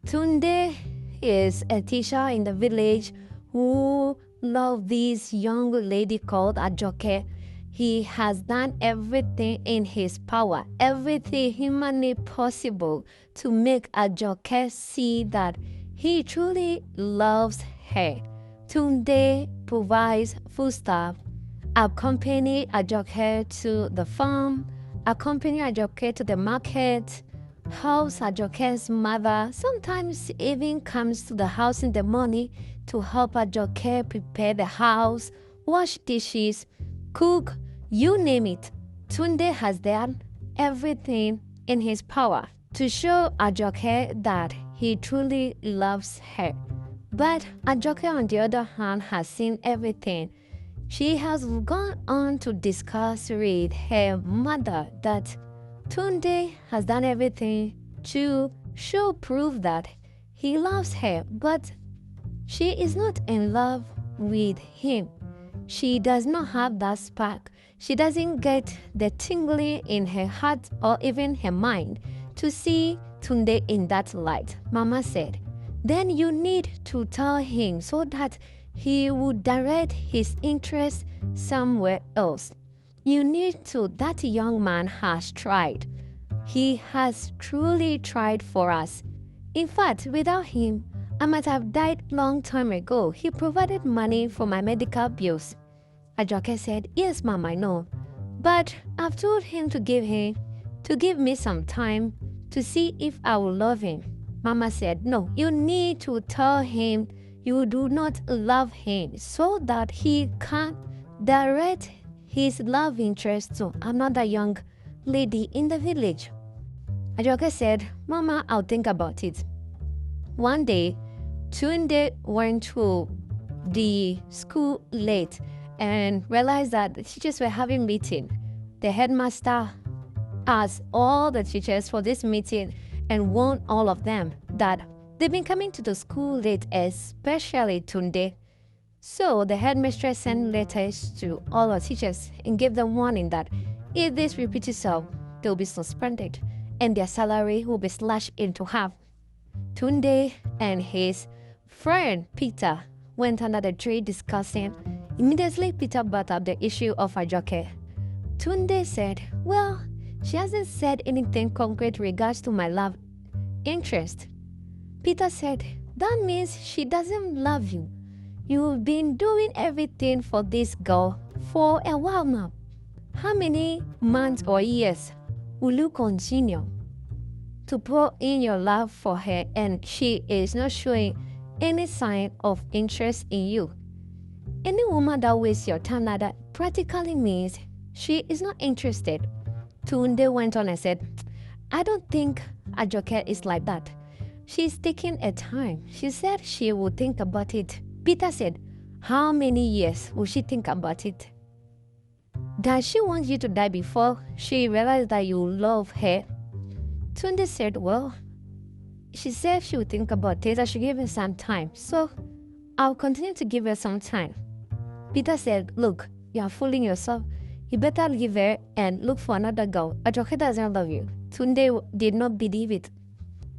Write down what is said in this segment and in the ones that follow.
Tunde is a teacher in the village who loves this young lady called Ajoke. He has done everything in his power, everything humanly possible to make Ajoke see that he truly loves her. Tunde provides foodstuff, accompany Ajoke to the farm, accompany Ajoke to the market, helps Ajoke's mother, sometimes even comes to the house in the morning to help Ajoke prepare the house, wash dishes, cook, you name it. Tunde has done everything in his power to show Ajoke that he truly loves her. But Ajoke, on the other hand, has seen everything. She has gone on to discuss with her mother that Tunde has done everything to show proof that he loves her, but she is not in love with him. She does not have that spark. She doesn't get the tingling in her heart or even her mind to see Tunde in that light. Mama said, then you need to tell him so that he would direct his interest somewhere else. You need to. That young man has tried. He has truly tried for us. In fact, without him, I might have died long time ago. He provided money for my medical bills. Ajoke said, yes, Mom, I know. But I've told him to give me some time to see if I will love him. Mama said, no, you need to tell him you do not love him so that he can direct his love interest to another young lady in the village. Ajoke said, Mama, I'll think about it. One day, Tunde went to the school late and realized that the teachers were having meeting. The headmaster asked all the teachers for this meeting and warned all of them that they've been coming to the school late, especially Tunde. So the headmistress sent letters to all the teachers and gave them warning that if this repeats itself, they'll be suspended and their salary will be slashed into half. Tunde and his friend Peter went under the tree discussing. Immediately, Peter brought up the issue of Ajoke. Tunde said, well, she hasn't said anything concrete regards to my love interest. Peter said, that means she doesn't love you. You've been doing everything for this girl for a while now. How many months or years will you continue to pour in your love for her and she is not showing any sign of interest in you? Any woman that wastes your time like that practically means she is not interested. Tunde went on and said, I don't think Ajoke is like that. She's taking her time. She said she would think about it. Peter said, how many years will she think about it? Does she want you to die before she realizes that you love her? Tunde said, well, she said she would think about it. I should give her some time. So I'll continue to give her some time. Peter said, look, you are fooling yourself. You better leave her and look for another girl. Ajoke doesn't love you. Tunde did not believe it.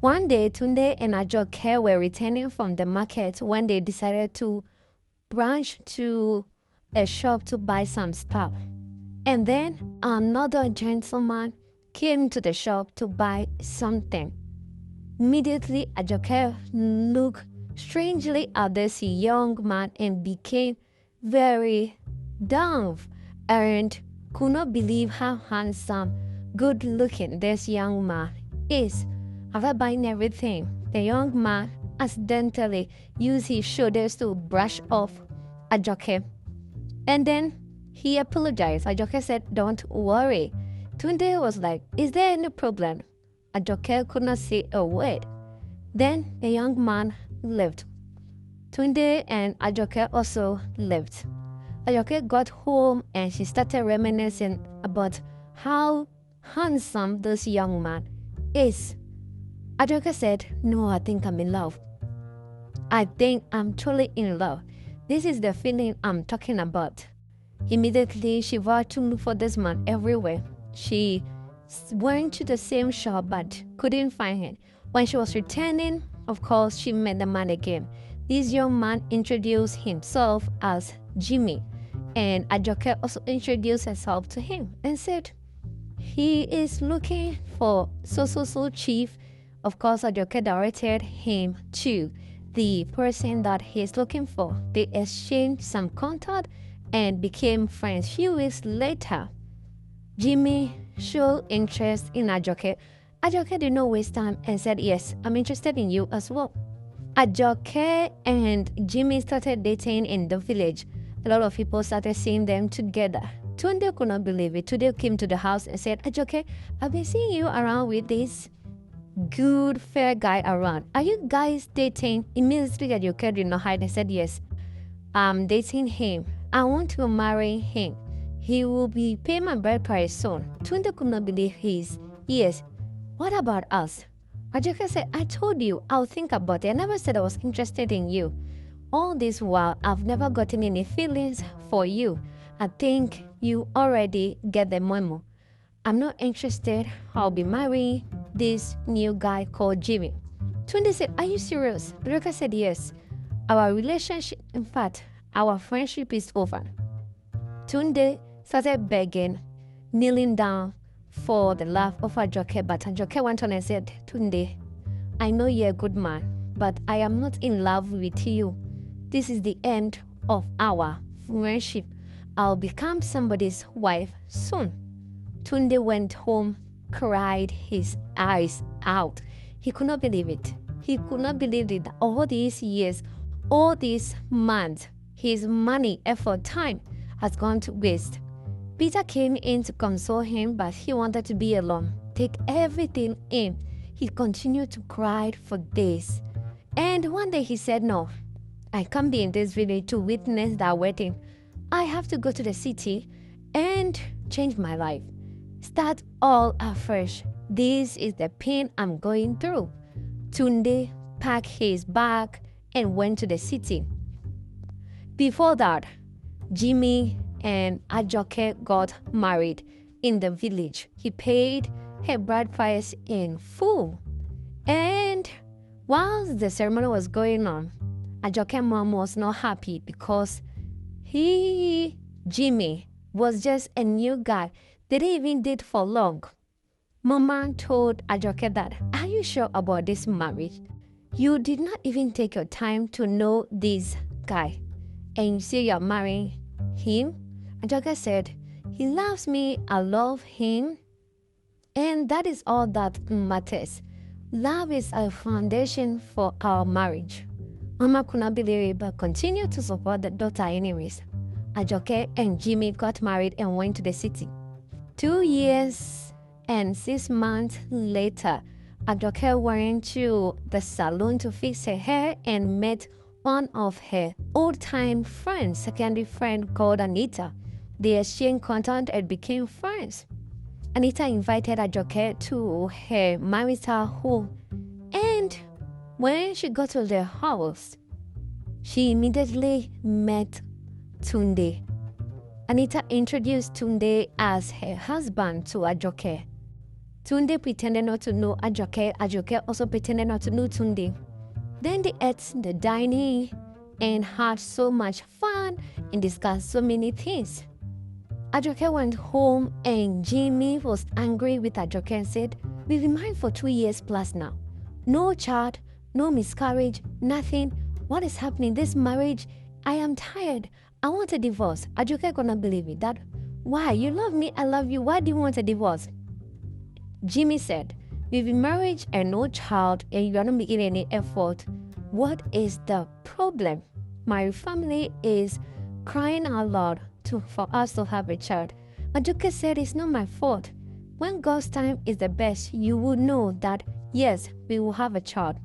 One day, Tunde and Ajoke were returning from the market when they decided to branch to a shop to buy some stuff. And then another gentleman came to the shop to buy something. Immediately, Ajoke looked strangely at this young man and became very down and could not believe how handsome, good-looking this young man is. After buying everything, the young man accidentally used his shoulders to brush off Ajoke. And then he apologized. Ajoke said, don't worry. Tunde was like, is there any problem? Ajoke could not say a word. Then the young man left. Tunde and Ajoke also left. Ajoke got home and she started reminiscing about how handsome this young man is. Ajoke said, no, I think I'm in love. I think I'm truly in love. This is the feeling I'm talking about. Immediately, she vowed to look for this man everywhere. She went to the same shop but couldn't find him. When she was returning Of course, she met the man again. This young man introduced himself as Jimmy, and Ajoke also introduced herself to him and said, he is looking for so chief. Of course, Ajoke directed him to the person that he's looking for. They exchanged some contact and became friends. Few weeks later, Jimmy showed interest in Ajoke. Ajoke did not waste time and said, yes, I'm interested in you as well. Ajoke and Jimmy started dating in the village. A lot of people started seeing them together. Tunde could not believe it. Tunde came to the house and said, Ajoke, I've been seeing you around with this good, fair guy around. Are you guys dating? Immediately Ajoke did not hide and said, yes, I'm dating him. I want to marry him. He will be paying my bride price soon. Tunde could not believe his yes. What about us? Ajoke said, I told you, I'll think about it. I never said I was interested in you. All this while, I've never gotten any feelings for you. I think you already get the memo. I'm not interested. I'll be marrying this new guy called Jimmy. Tunde said, are you serious? Ajoke said, yes. Our relationship, in fact, our friendship is over. Tunde started begging, kneeling down for the love of Ajoke, but Ajoke went on and said, Tunde, I know you're a good man, but I am not in love with you. This is the end of our friendship. I'll become somebody's wife soon. Tunde went home, cried his eyes out. He could not believe it. He could not believe it. All these years, all these months, his money, effort, time has gone to waste. Peter came in to console him, but he wanted to be alone, take everything in. He continued to cry for days. And one day he said, no, I can't be in this village to witness that wedding. I have to go to the city and change my life. Start all afresh. This is the pain I'm going through. Tunde packed his bag and went to the city. Before that, Jimmy and Ajoke got married in the village. He paid her bride price in full. And whilst the ceremony was going on, Ajoke's mom was not happy because Jimmy, was just a new guy. They didn't even date for long. Mama told Ajoke that, are you sure about this marriage? You did not even take your time to know this guy. And you say you're marrying him? Ajoke said, he loves me, I love him. And that is all that matters. Love is a foundation for our marriage. Mama could not believe it, but continued to support the daughter anyways. Ajoke and Jimmy got married and went to the city. 2 years and 6 months later, Ajoke went to the salon to fix her hair and met one of her old-time friends, secondary friend called Anita. They exchanged contact and became friends. Anita invited Ajoke to her marital home, and when she got to their house, she immediately met Tunde. Anita introduced Tunde as her husband to Ajoke. Tunde pretended not to know Ajoke. Ajoke also pretended not to know Tunde. Then they ate the dining and had so much fun and discussed so many things. Ajoke went home and Jimmy was angry with Ajoke and said, we've been married for 2 years plus now. No child, no miscarriage, nothing. What is happening? This marriage, I am tired. I want a divorce. Ajoke could not believe it. That, why? You love me, I love you. Why do you want a divorce? Jimmy said, we've been married and no child and you are not making any effort. What is the problem? My family is crying out loud for us to have a child. Ajoke said, it's not my fault. When God's time is the best, you will know that, yes, we will have a child.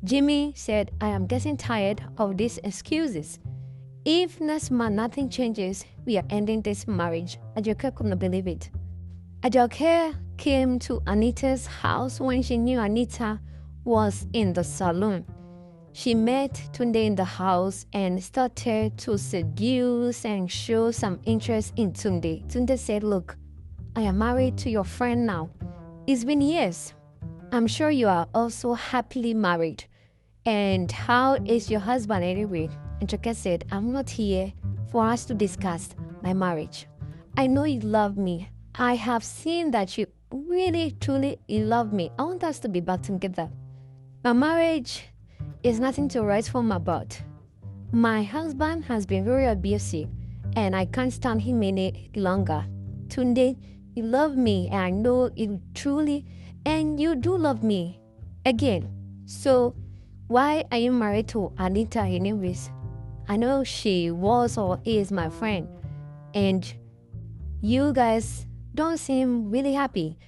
Jimmy said, I am getting tired of these excuses. If next month nothing changes, we are ending this marriage. Ajoke could not believe it. Ajoke came to Anita's house when she knew Anita was in the salon. She met Tunde in the house and started to seduce and show some interest in Tunde. Tunde said, look, I am married to your friend now. It's been years. I'm sure you are also happily married. And how is your husband anyway? Ajoke said, I'm not here for us to discuss my marriage. I know you love me. I have seen that you really, truly love me. I want us to be back together. My marriage is nothing to write home about. My husband has been very abusive and I can't stand him any longer. Tunde, you love me and I know you truly, and you do love me again. So why are you married to Anita anyways? I know she was or is my friend and you guys don't seem really happy.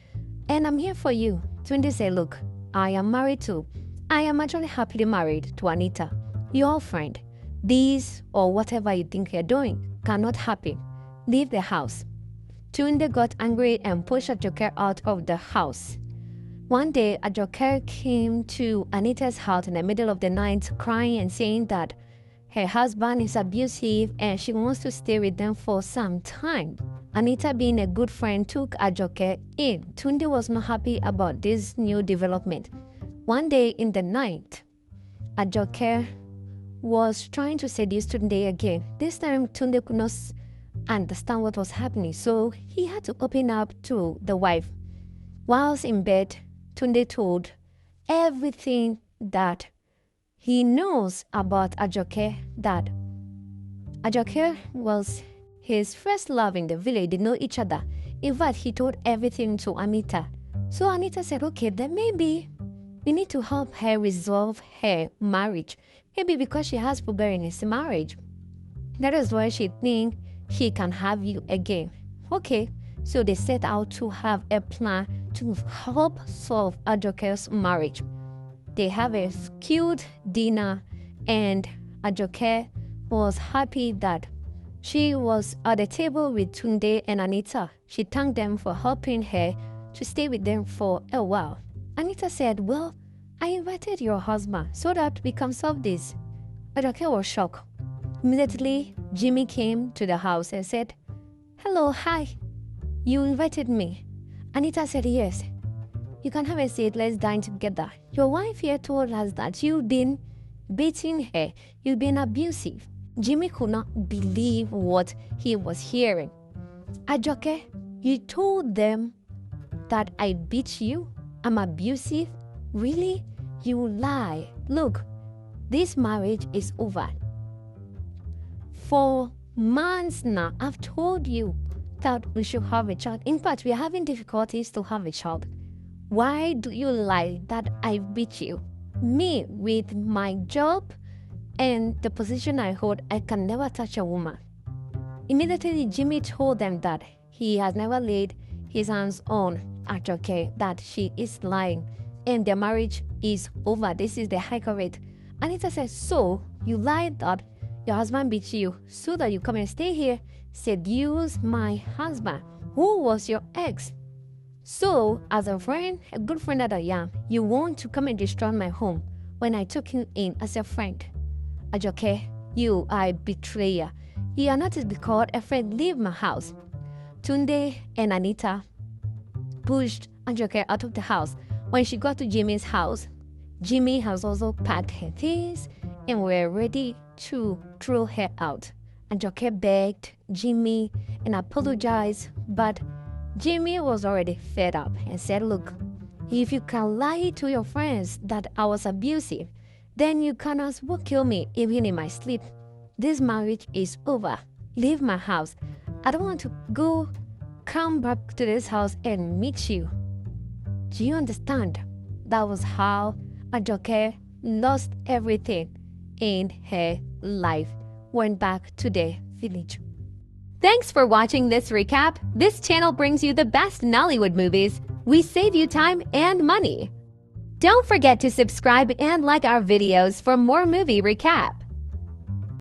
And I'm here for you. Tunde said, look, I am actually happily married to Anita, your friend. This or whatever you think you're doing cannot happen. Leave the house. Tunde got angry and pushed Ajoke out of the house. One day, Ajoke came to Anita's house in the middle of the night crying and saying that her husband is abusive and she wants to stay with them for some time. Anita, being a good friend, took Ajoke in. Tunde was not happy about this new development. One day in the night, Ajoke was trying to seduce Tunde again. This time, Tunde could not understand what was happening, so he had to open up to the wife. Whilst in bed, Tunde told everything that he knows about Ajoke, that Ajoke was his first love in the village. They know each other. In fact, he told everything to Anita. So Anita said, okay, then maybe we need to help her resolve her marriage. Maybe because she has problem in his marriage. That is why she thinks she can have you again. Okay, so they set out to have a plan to help solve Ajoke's marriage. They have a cute dinner and Ajoke was happy that she was at the table with Tunde and Anita. She thanked them for helping her to stay with them for a while. Anita said, well, I invited your husband so that we can solve this. Ajoke was shocked. Immediately, Jimmy came to the house and said, hello, hi, you invited me. Anita said, yes. You can have a seat, let's dine together. Your wife here told us that you've been beating her, you've been abusive. Jimmy could not believe what he was hearing. Ajoke, you told them that I beat you? I'm abusive? Really? You lie. Look, this marriage is over. For months now, I've told you that we should have a child. In fact, we are having difficulties to have a child. Why do you lie that I beat you? Me, with my job and the position I hold, I can never touch a woman. Immediately, Jimmy told them that he has never laid his hands on Ajoke, that she is lying, and their marriage is over. This is the high rate. Anita said, so you lied that your husband beat you so that you come and stay here, seduce my husband, who was your ex. So, as a friend, a good friend that I am, you want to come and destroy my home when I took you in as a friend. Ajoke, you are a betrayer. You are not to be called a friend. Leave my house. Tunde and Anita pushed Ajoke out of the house. When she got to Jimmy's house, Jimmy has also packed her things and were ready to throw her out. Ajoke begged Jimmy and apologized, but Jimmy was already fed up and said, look, if you can lie to your friends that I was abusive, then you can as well kill me even in my sleep. This marriage is over. Leave my house. I don't want to come back to this house and meet you. Do you understand? That was how Ajoke lost everything in her life, went back to the village. Thanks for watching this recap. This channel brings you the best Nollywood movies. We save you time and money. Don't forget to subscribe and like our videos for more movie recaps.